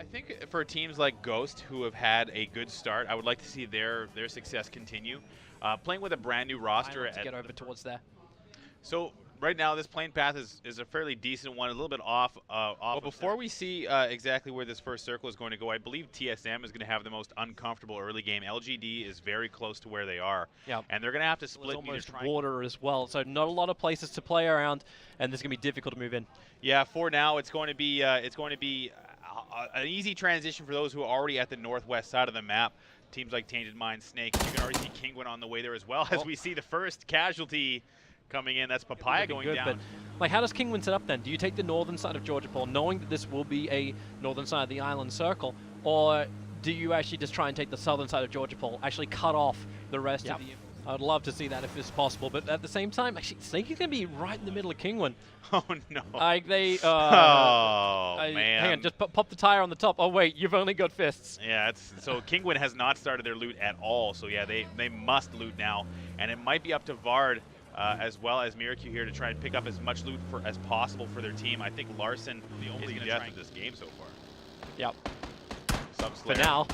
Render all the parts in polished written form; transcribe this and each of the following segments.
I think for teams like Ghost, who have had a good start, I would like to see their success continue. Playing with a brand new roster. To get over towards there. So right now, this plane path is a fairly decent one, a little bit off. But before we see exactly where this first circle is going to go, I believe TSM is going to have the most uncomfortable early game. LGD is very close to where they are, and they're going to have to split. Almost water as well, so not a lot of places to play around, and this is going to be difficult to move in. Yeah, for now, it's going to be an easy transition for those who are already at the northwest side of the map. Teams like TaintedMind, Snake. You can already see Kinguin on the way there as well, as we see the first casualty coming in. That's Papaya going down. But, like, how does Kinguin set up then? Do you take the northern side of Georgia Paul, knowing that this will be a northern side of the island circle, or do you actually just try and take the southern side of Georgia Paul, actually cut off the rest of the... I'd love to see that if it's possible, but at the same time, actually, Snake is going to be right in the middle of Kinguin. Oh, no. Like, they... man. Hang on, just pop the tire on the top. Oh, wait, you've only got fists. Yeah, so Kinguin has not started their loot at all, so yeah, they must loot now, and it might be up to Vard as well as Miracu here to try and pick up as much loot as possible for their team. I think Larson is the only death of this game so far. Yep. Subslayer. For now.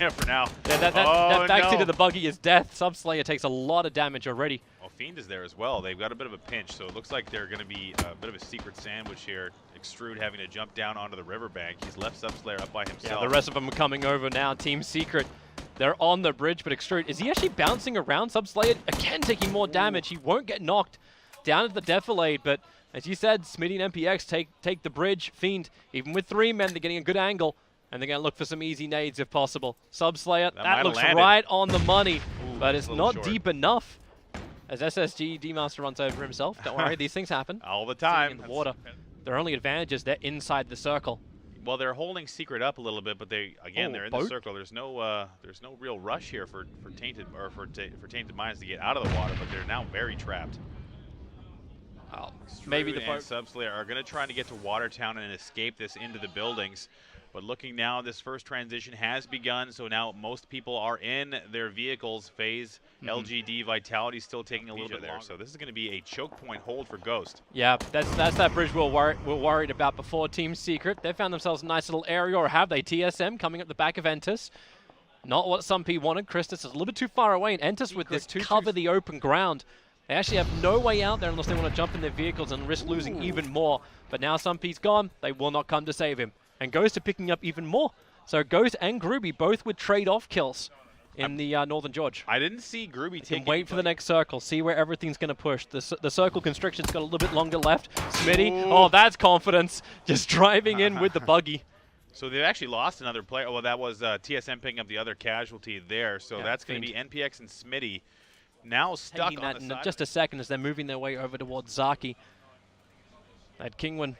Yeah, for now. Yeah, that backseat of the buggy is death. Subslayer takes a lot of damage already. Well, Fiend is there as well. They've got a bit of a pinch, so it looks like they're going to be a bit of a secret sandwich here. Extrude having to jump down onto the riverbank. He's left Subslayer up by himself. Yeah, the rest of them are coming over now. Team Secret, they're on the bridge, but Extrude, is he actually bouncing around? Subslayer, again, taking more damage. He won't get knocked down at the defilade, but as you said, Smitty and MPX take the bridge. Fiend, even with 3 men, they're getting a good angle. And they're going to look for some easy nades if possible. Subslayer, that looks right on the money, but it's not deep enough. As SSG D-Master runs over himself. Don't worry, these things happen. All the time. In the water. Their only advantage is they're inside the circle. Well, they're holding Secret up a little bit, but they're in the circle. There's no real rush here for Tainted Minds to get out of the water, but they're now very trapped. Maybe the and Subslayer are going to try to get to Watertown and escape this into the buildings. But looking now, this first transition has begun, so now most people are in their vehicles. FaZe, LGD, Vitality still taking a little bit there. So this is going to be a choke point hold for Ghost. Yeah, that's that bridge we're worried about before. Team Secret, they found themselves a nice little area, or have they? TSM coming up the back of Entus. Not what some P wanted. Christus is a little bit too far away, and Entus with this cover the open ground. They actually have no way out there unless they want to jump in their vehicles and risk losing even more. But now some P's gone, they will not come to save him. And Ghost are picking up even more. So Ghost and Grubie both with trade-off kills in the Northern George. I didn't see Grubie take. Wait for the next circle. See where everything's going to push. The circle constriction's got a little bit longer left. Smitty, oh, that's confidence. Just driving in with the buggy. So they've actually lost another player. Well, that was TSM picking up the other casualty there. So that's going to be NPX and Smitty now stuck on the side. Just a second as they're moving their way over towards Zaki. That Kinguin.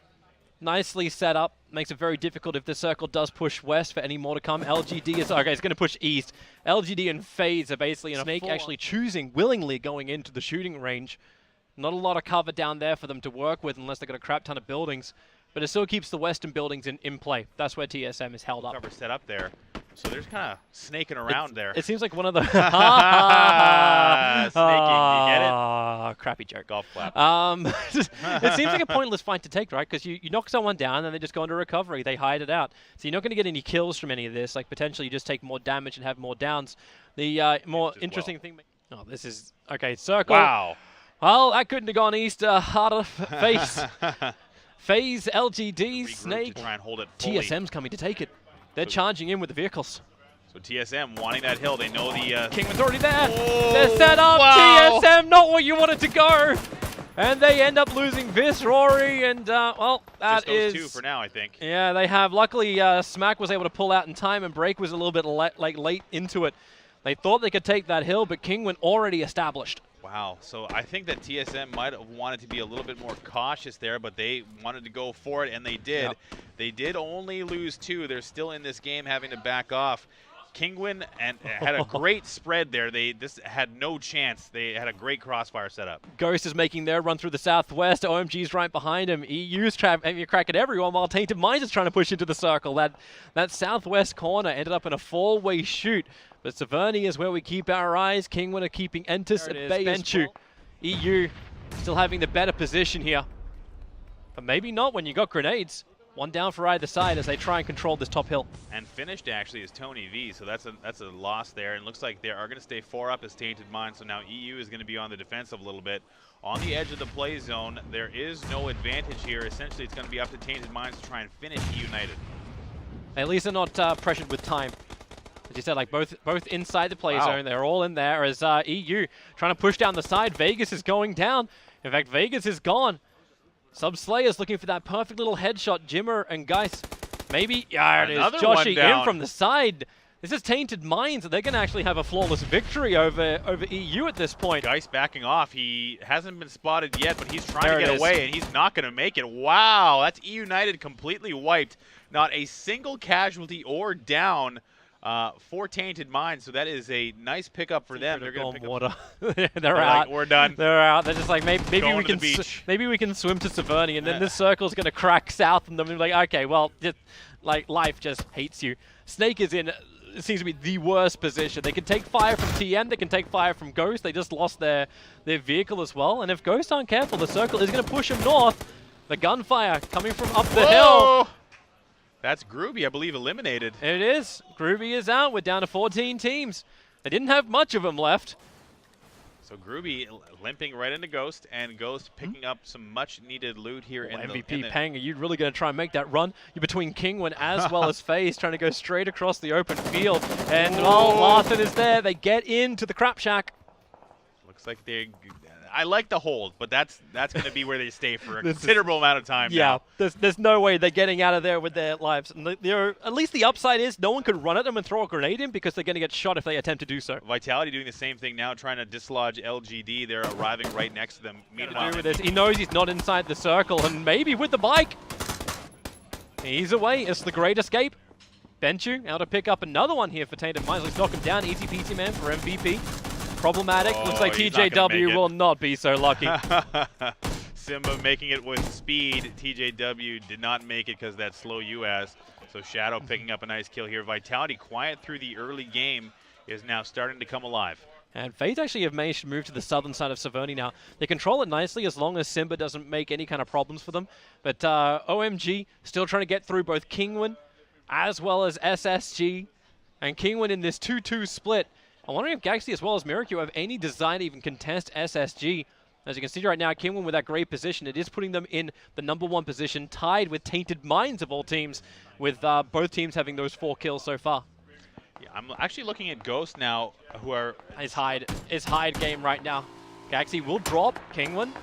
Nicely set up, makes it very difficult if the circle does push west for any more to come. LGD is, okay, it's going to push east. LGD and FaZe are basically in a Snake actually choosing, willingly going into the shooting range. Not a lot of cover down there for them to work with unless they've got a crap ton of buildings. But it still keeps the western buildings in play. That's where TSM is held up. Cover set up there. So there's kind of snaking around there. It seems like one of the... Snaking, you get it? Crappy joke. Golf clap. It seems like a pointless fight to take, right? Because you knock someone down and they just go into recovery. They hide it out. So you're not going to get any kills from any of this. Like, potentially you just take more damage and have more downs. The more interesting thing... Oh, this is... Okay, circle. Wow. Well, that couldn't have gone east. Harder face. FaZe, LGD, Snake. Try and hold it fully. TSM's coming to take it. They're charging in with the vehicles. So TSM wanting that hill. They know the... Kinguin's already there. They're set up. Wow. TSM, not where you wanted to go. And they end up losing Vis, Rory, and, well, that is... Just those 2 for now, I think. Yeah, they have. Luckily, Smack was able to pull out in time, and Break was a little bit late into it. They thought they could take that hill, but Kinguin already established. Wow, so I think that TSM might have wanted to be a little bit more cautious there, but they wanted to go for it, and they did. Yep. They did only lose 2. They're still in this game having to back off. Kinguin had a great spread there. This had no chance. They had a great crossfire setup. Ghost is making their run through the southwest. OMG's right behind him. EU's cracking everyone while TaintedMind is trying to push into the circle. That southwest corner ended up in a 4-way shoot. But Saverni is where we keep our eyes. Kinguin are keeping Entus at bay as well. EU still having the better position here. But maybe not when you got grenades. One down for either side as they try and control this top hill. And finished actually is Tony V, so that's a loss there. And looks like they are going to stay 4 up as TaintedMind, so now EU is going to be on the defensive a little bit. On the edge of the play zone, there is no advantage here. Essentially, it's going to be up to TaintedMind to try and finish United. At least they're not pressured with time. As you said, like both inside the play zone, they're all in there. As EU trying to push down the side, Vegas is going down. In fact, Vegas is gone. SunSister's looking for that perfect little headshot. Jimmer and Geis, maybe. Yeah, it is. Joshing in from the side. This is TaintedMind, so they're going to actually have a flawless victory over EU at this point. Geis backing off. He hasn't been spotted yet, but he's trying to get away, and he's not going to make it. Wow, that's United completely wiped. Not a single casualty or down for TaintedMind, so that is a nice pickup for them. They're going to pick water. They're out. Like, we're done. They're out. They're just like, maybe we can swim to Severny, and then this circle's going to crack south, and then we're like, okay, well, like life just hates you. Snake is in. It seems to be the worst position. They can take fire from TM, they can take fire from Ghost. They just lost their vehicle as well. And if Ghost aren't careful, the circle is going to push him north. The gunfire coming from up the hill. That's Grubie, I believe, eliminated. It is. Grubie is out. We're down to 14 teams. They didn't have much of them left. So Grubie limping right into Ghost, and Ghost picking up some much-needed loot here. MVP Pang, are you really going to try and make that run? You're between Kinguin as well as FaZe, trying to go straight across the open field. And Larson is there. They get into the crap shack. Looks like they. I like the hold, but that's going to be where they stay for a considerable amount of time. Yeah, there's no way they're getting out of there with their lives. And at least the upside is no one could run at them and throw a grenade in because they're going to get shot if they attempt to do so. Vitality doing the same thing now, trying to dislodge LGD. They're arriving right next to them. He knows he's not inside the circle, and maybe with the bike. He's away. It's the great escape. Benchu out to pick up another one here for TaintedMind. Let's knock him down. Easy peasy, man, for MVP. Problematic. Looks like TJW will not be so lucky. Simba making it with speed. TJW did not make it because that slow US. So Shadow picking up a nice kill here. Vitality, quiet through the early game, is now starting to come alive. And FaZe actually have managed to move to the southern side of Severny now. They control it nicely as long as Simba doesn't make any kind of problems for them. But OMG still trying to get through both Kinguin as well as SSG. And Kinguin in this 2-2 split. I'm wondering if Galaxy as well as Miracle have any desire to even contest SSG. As you can see right now, Kinguin with that great position, it is putting them in the #1 position, tied with TaintedMind of all teams, with both teams having those 4 kills so far. Yeah, I'm actually looking at Ghost now, who are... His hide game right now. Galaxy will drop Kinguin.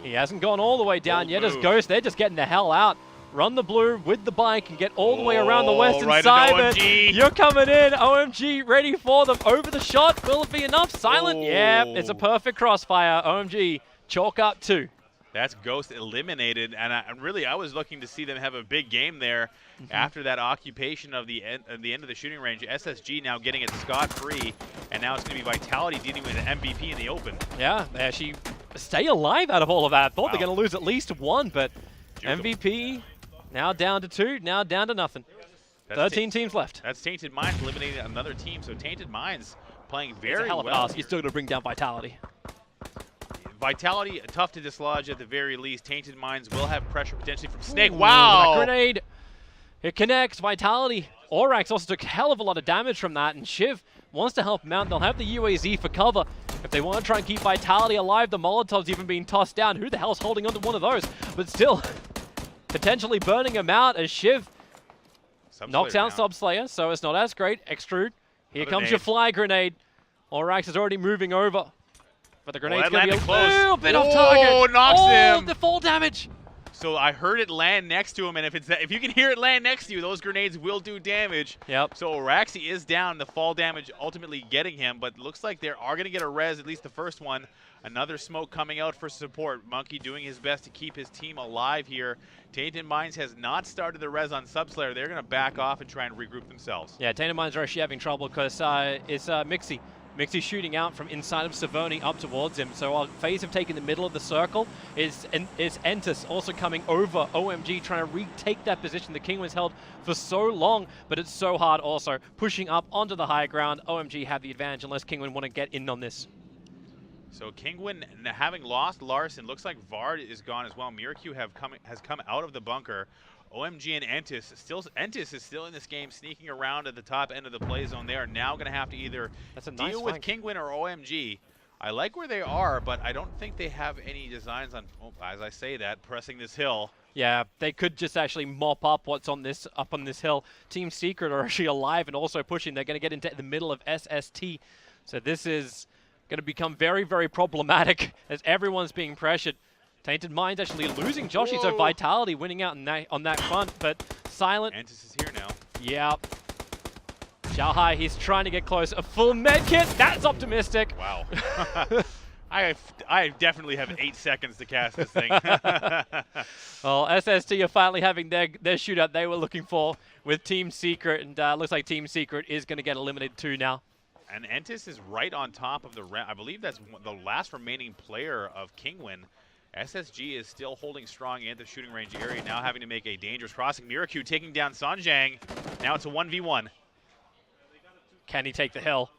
He hasn't gone all the way down yet as Ghost. They're just getting the hell out. Run the blue with the bike and get all the way around the western side. OMG. You're coming in. OMG ready for them. Over the shot. Will it be enough? Silent. Yep, it's a perfect crossfire. OMG chalk up 2. That's Ghost eliminated. And I was looking to see them have a big game there after that occupation of the end of the shooting range. SSG now getting it scot-free. And now it's going to be Vitality dealing with an MVP in the open. Yeah, they actually stay alive out of all of that. I thought they're going to lose at least 1, but MVP... now down to 2, now down to nothing. 13 teams left. That's TaintedMind eliminating another team, so TaintedMind's playing very well. You're still going to bring down Vitality. Vitality, tough to dislodge at the very least. TaintedMind will have pressure potentially from Snake. Wow! That grenade. It connects. Vitality. Orax also took a hell of a lot of damage from that, and Shiv wants to help him out. They'll have the UAZ for cover. If they want to try and keep Vitality alive, the Molotov's even being tossed down. Who the hell's holding onto one of those? But still... potentially burning him out as Shiv knocks out SunSister, so it's not as great. Extrude. Here comes your fly grenade. Orax is already moving over. But the grenade's going to be a little bit off target. Oh, knocks him. The fall damage. So I heard it land next to him, and if you can hear it land next to you, those grenades will do damage. Yep. So Oraxi is down, the fall damage ultimately getting him, but looks like they are going to get a res, at least the first one. Another smoke coming out for support. Monkey doing his best to keep his team alive here. TaintedMind has not started the res on SunSister. They're going to back off and try and regroup themselves. Yeah, TaintedMind are actually having trouble because it's Mixie. Mixie shooting out from inside of Severny up towards him. So while FaZe have taken the middle of the circle, is Entus also coming over OMG, trying to retake that position the Kinguin's held for so long, but it's so hard also. Pushing up onto the high ground, OMG have the advantage unless Kinguin want to get in on this. So Kinguin, having lost Larson, looks like Vard is gone as well. Miracu has come out of the bunker. OMG and Entus. Entus is still in this game, sneaking around at the top end of the play zone. They are now going to have to either deal with Kinguin or OMG. I like where they are, but I don't think they have any designs on, as I say that, pressing this hill. Yeah, they could just actually mop up what's on this hill. Team Secret are actually alive and also pushing. They're going to get into the middle of SST. So this is going to become very, very problematic as everyone's being pressured. TaintedMind actually losing Joshi, so Vitality winning out on that front, but Silent. Entus is here now. Yeah. Xiaohai, he's trying to get close. A full med kit, that's optimistic. Wow. I definitely have 8 seconds to cast this thing. Well, SST are finally having their shootout they were looking for with Team Secret, and looks like Team Secret is going to get eliminated too now. And Entus is right on top of the round. I believe that's the last remaining player of Kinguin. SSG is still holding strong in the shooting range area, now having to make a dangerous crossing. Miraku taking down Sanjang. Now it's a 1v1. Can he take the hill?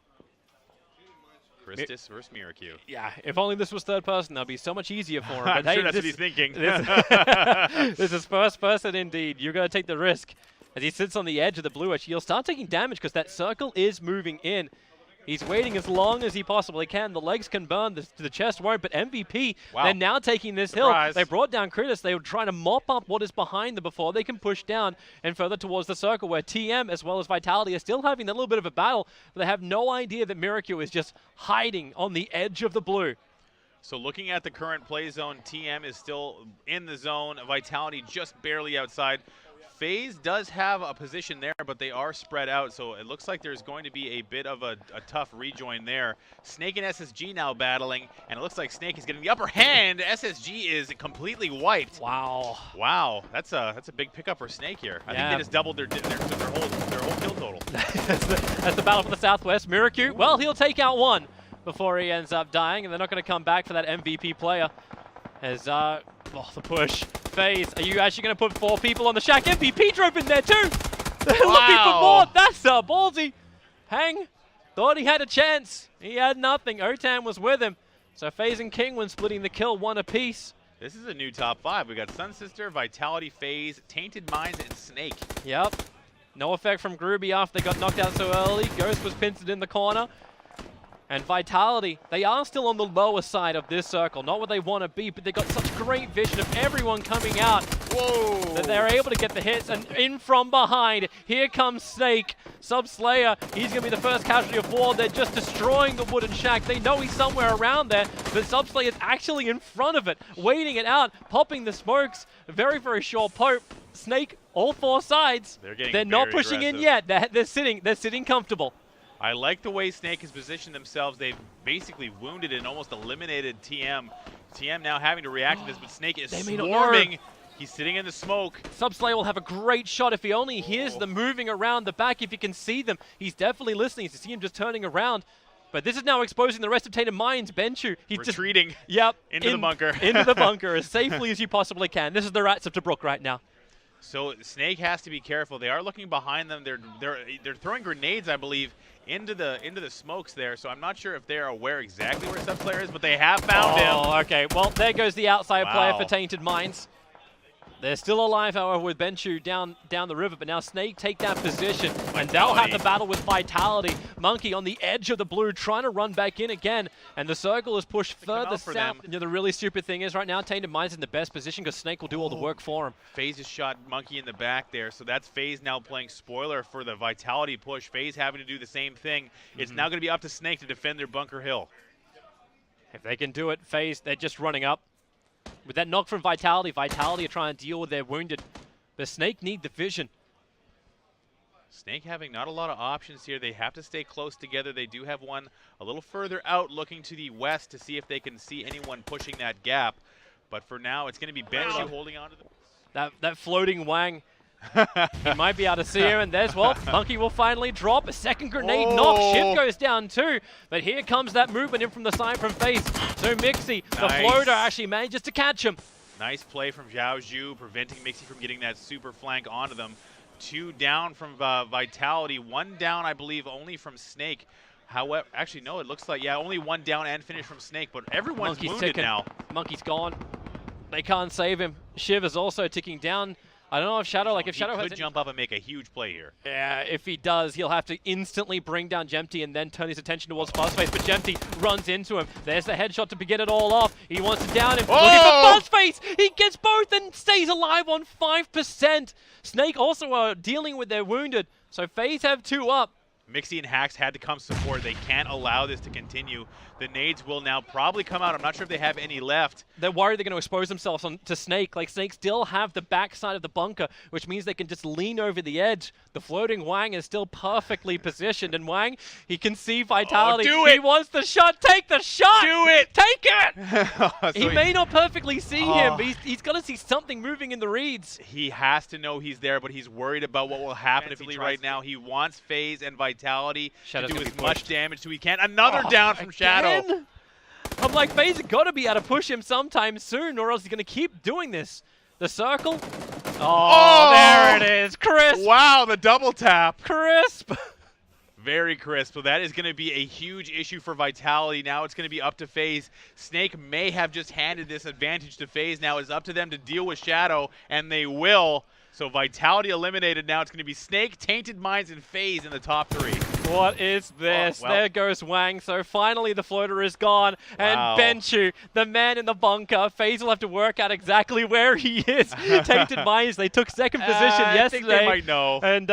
Christus versus Miraku. Yeah, if only this was third person, that'd be so much easier for him. I'm sure that's what he's thinking. This is first person indeed. You're going to take the risk. As he sits on the edge of the blue edge, he'll start taking damage because that circle is moving in. He's waiting as long as he possibly can. The legs can burn, the chest won't, but MVP, they're now taking this hill. They brought down Kritis. They were trying to mop up what is behind them before they can push down and further towards the circle, where TM as well as Vitality are still having a little bit of a battle, but they have no idea that Miraku is just hiding on the edge of the blue. So looking at the current play zone, TM is still in the zone, Vitality just barely outside. FaZe does have a position there, but they are spread out, so it looks like there's going to be a bit of a tough rejoin there. Snake and SSG now battling, and it looks like Snake is getting the upper hand. SSG is completely wiped. Wow. Wow, that's a big pickup for Snake here. I think they just doubled their whole kill total. That's the battle for the Southwest. Miraku, well, he'll take out one before he ends up dying, and they're not going to come back for that MVP player. As, the push. FaZe, are you actually going to put 4 people on the shack? MVP drove in there too! They're looking for more! That's ballsy! Hang thought he had a chance. He had nothing. Otan was with him. So FaZe and Kinguin splitting the kill 1 apiece. This is a new top 5. We got SunSister, Vitality, FaZe, TaintedMind, and Snake. Yep. No effect from Grubie after they got knocked out so early. Ghost was pincered in the corner. And Vitality, they are still on the lower side of this circle. Not what they want to be, but they've got such great vision of everyone coming out. Whoa! That they're able to get the hits. And in from behind, here comes Snake. Subslayer, he's going to be the first casualty of war. They're just destroying the wooden shack. They know he's somewhere around there, but Subslayer is actually in front of it, waiting it out, popping the smokes. Very, very short poke. Snake, all 4 sides. They're not pushing in yet. They're sitting comfortable. I like the way Snake has positioned themselves. They've basically wounded and almost eliminated TM. TM now having to react to this, but Snake is swarming. He's sitting in the smoke. Subslayer will have a great shot if he only hears them moving around the back. If he can see them, he's definitely listening. You see him just turning around. But this is now exposing the rest of TaintedMind's Benchu. He's retreating. Yep. Into the bunker. Into the bunker as safely as you possibly can. This is the Rats of Tobruk right now. So Snake has to be careful. They are looking behind them. They're throwing grenades, I believe, into the smokes there. So I'm not sure if they're aware exactly where Subslayer is, but they have found him. Oh, okay. Well, there goes the outside player for TaintedMind. They're still alive, however, with Benchu down the river, but now Snake take that position, and they'll have to battle with Vitality. Monkey on the edge of the blue, trying to run back in again, and the circle is pushed further south. You know, the really stupid thing is right now, TaintedMind's in the best position because Snake will do all the work for him. FaZe just shot Monkey in the back there, so that's FaZe now playing spoiler for the Vitality push. FaZe having to do the same thing. It's now going to be up to Snake to defend their bunker hill. If they can do it, FaZe, they're just running up. With that knock from Vitality, Vitality are trying to deal with their wounded. But Snake need the vision. Snake having not a lot of options here. They have to stay close together. They do have one a little further out looking to the west to see if they can see anyone pushing that gap. But for now, it's going to be Benchu holding on to that floating Wang. He might be able to see him, and there's, well, Monkey will finally drop. A second grenade knock. Ship goes down too. But here comes that movement in from the side from FaZe. So Mixi, the floater, actually manages to catch him. Nice play from Zhao Zhu, preventing Mixi from getting that super flank onto them. 2 down from Vitality. 1 down, I believe, only from Snake. However, actually, no, it looks like, yeah, only 1 down and finish from Snake, but everyone's wounded now. Monkey's gone. They can't save him. Shiv is also ticking down. I don't know if Shadow, like if Shadow could jump up and make a huge play here. Yeah, if he does, he'll have to instantly bring down Jempty and then turn his attention towards Buzzface, but Jempty runs into him. There's the headshot to begin it all off. He wants to down him. Oh! Looking for Buzzface! He gets both and stays alive on 5%. Snake also dealing with their wounded, so FaZe have 2 up. Mixie and Hacks had to come support. They can't allow this to continue. The nades will now probably come out. I'm not sure if they have any left. They're worried they're going to expose themselves to Snake. Like, Snake still have the backside of the bunker, which means they can just lean over the edge. The floating Wang is still perfectly positioned, and Wang, he can see Vitality. Oh, do it! He wants the shot. Take the shot! Do it! Take it! So he may not perfectly see him, but he's got to see something moving in the reads. He has to know he's there, but he's worried about what will happen if he right now. He wants FaZe and Vitality Shadow's to do gonna as be much pushed. damage as he can. Another down from Shadow. Again? I'm like, FaZe have got to be able to push him sometime soon, or else he's going to keep doing this. The circle. Oh, there it is. Crisp. Wow, the double tap. Crisp. Very crisp. So that is going to be a huge issue for Vitality. Now it's going to be up to FaZe. Snake may have just handed this advantage to FaZe. Now it's up to them to deal with Shadow, and they will. So Vitality eliminated. Now it's going to be Snake, TaintedMind, and FaZe in the top 3. What is this? Well. There goes Wang. So finally the floater is gone. And Wow. Benchu, the man in the bunker. FaZe will have to work out exactly where he is. TaintedMind, they took second position yesterday. I think they might know. And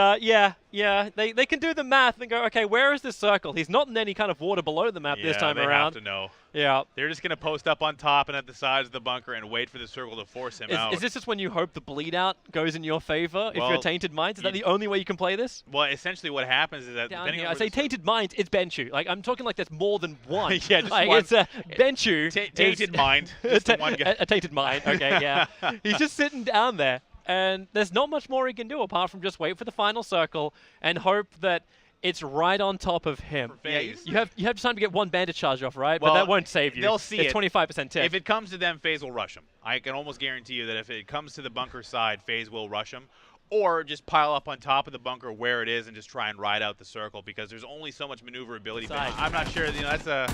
yeah, they can do the math and go, okay, where is this circle? He's not in any kind of water below the map this time they around. have to know. Yeah. They're just going to post up on top and at the sides of the bunker and wait for the circle to force him out. Is this just when you hope the bleed out goes in your favor if you're TaintedMind? Is that the only way you can play this? Well, essentially what happens is that Down depending here, on I say TaintedMind, it's Benchu. Like, I'm talking like there's more than one. Yeah, just like, one. It's Benchu. TaintedMind. Just the one guy. A TaintedMind, okay, yeah. He's just sitting down there, and there's not much more he can do apart from just wait for the final circle and hope that it's right on top of him. Yeah, you have time to get one bandit charge off, right? Well, but that won't save you. They'll see it's it. 25% tip. If it comes to them, FaZe will rush him. I can almost guarantee you that if it comes to the bunker side, FaZe will rush him. Or just pile up on top of the bunker where it is and just try and ride out the circle because there's only so much maneuverability. But I'm not sure. You know, that's a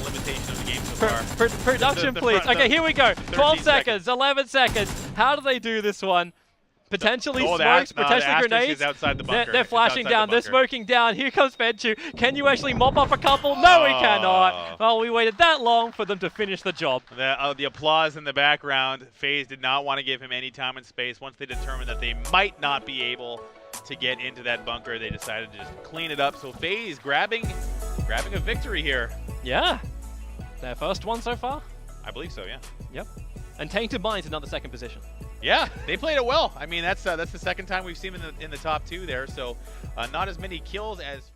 limitation of the game so far. Production, please. Okay, here we go. 12 seconds, 11 seconds. How do they do this one? Potentially smokes, potentially grenades. Outside the bunker. They're flashing down, they're smoking down. Here comes Benchu. Can you actually mop up a couple? No, we cannot. Well, we waited that long for them to finish the job. The applause in the background. FaZe did not want to give him any time and space. Once they determined that they might not be able to get into that bunker, they decided to just clean it up. So FaZe grabbing a victory here. Yeah. Their first one so far? I believe so, yeah. Yep. And TaintedMind's another second position. Yeah, they played it well. I mean, that's the second time we've seen him in the top 2 there. So not as many kills as